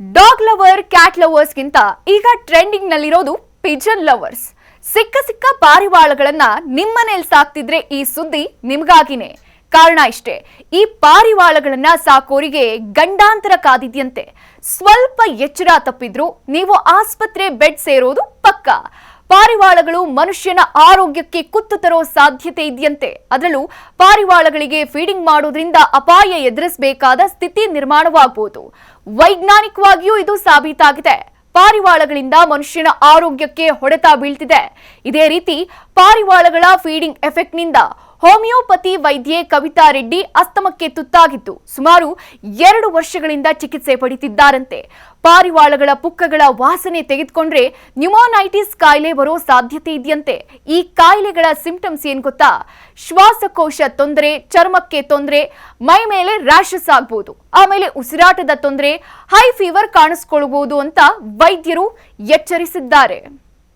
Dog lover cat lovers ಗಿಂತ ಈಗ trending ನಲ್ಲಿರೋದು Pigeon lovers. ಸಿಕ್ಕ ಪಾರಿವಾಳಗಳನ್ನ ನಿಮ್ಮನೇಲಿ ಸಾಕ್ತಿದ್ರೆ ಈ ಸುದ್ದಿ ನಿಮಗಾಗಿನೇ. ಕಾರಣ ಇಷ್ಟೇ, ಈ ಪಾರಿವಾಳಗಳನ್ನ ಸಾಕೋರಿಗೆ ಗಂಡಾಂತರ ಕಾದಿದ್ಯಂತೆ. ಸ್ವಲ್ಪ ಎಚ್ಚರ ತಪ್ಪಿದ್ರು ನೀವು ಆಸ್ಪತ್ರೆ ಬೆಡ್ ಸೇರೋದು ಪಕ್ಕ. ಪಾರಿವಾಳಗಳು ಮನುಷ್ಯನ ಆರೋಗ್ಯಕ್ಕೆ ಕುತ್ತು ತರೋ ಸಾಧ್ಯತೆ ಇದೆಯಂತೆ. ಅದರಲ್ಲೂ ಪಾರಿವಾಳಗಳಿಗೆ ಫೀಡಿಂಗ್ ಮಾಡೋದ್ರಿಂದ ಅಪಾಯ ಎದುರಿಸಬೇಕಾದ ಸ್ಥಿತಿ ನಿರ್ಮಾಣವಾಗಬಹುದು. ವೈಜ್ಞಾನಿಕವಾಗಿಯೂ ಇದು ಸಾಬೀತಾಗಿದೆ. ಪಾರಿವಾಳಗಳಿಂದ ಮನುಷ್ಯನ ಆರೋಗ್ಯಕ್ಕೆ ಹೊಡೆತ ಬೀಳ್ತಿದೆ. ಇದೇ ರೀತಿ ಪಾರಿವಾಳಗಳ ಫೀಡಿಂಗ್ ಎಫೆಕ್ಟ್ನಿಂದ ಹೋಮಿಯೋಪತಿ ವೈದ್ಯೆ ಕವಿತಾ ರೆಡ್ಡಿ ಅಸ್ತಮಕ್ಕೆ ತುತ್ತಾಗಿದ್ದು ಸುಮಾರು 2 ವರ್ಷಗಳಿಂದ ಚಿಕಿತ್ಸೆ ಪಡೆಯುತ್ತಿದ್ದಾರಂತೆ. ಪಾರಿವಾಳಗಳ ಪುಕ್ಕಗಳ ವಾಸನೆ ತೆಗೆದುಕೊಂಡ್ರೆ ನ್ಯೂಮೋನೈಟಿಸ್ ಕಾಯಿಲೆ ಬರೋ ಸಾಧ್ಯತೆ ಇದೆಯಂತೆ. ಈ ಕಾಯಿಲೆಗಳ ಸಿಂಪ್ಟಮ್ಸ್ ಏನ್ ಗೊತ್ತಾ? ಶ್ವಾಸಕೋಶ ತೊಂದರೆ, ಚರ್ಮಕ್ಕೆ ತೊಂದರೆ, ಮೈ ಮೇಲೆ ರ್ಯಾಷಸ್ ಆಗಬಹುದು, ಆಮೇಲೆ ಉಸಿರಾಟದ ತೊಂದರೆ, ಹೈ ಫೀವರ್ ಕಾಣಿಸ್ಕೊಳ್ಬಹುದು ಅಂತ ವೈದ್ಯರು ಎಚ್ಚರಿಸಿದ್ದಾರೆ.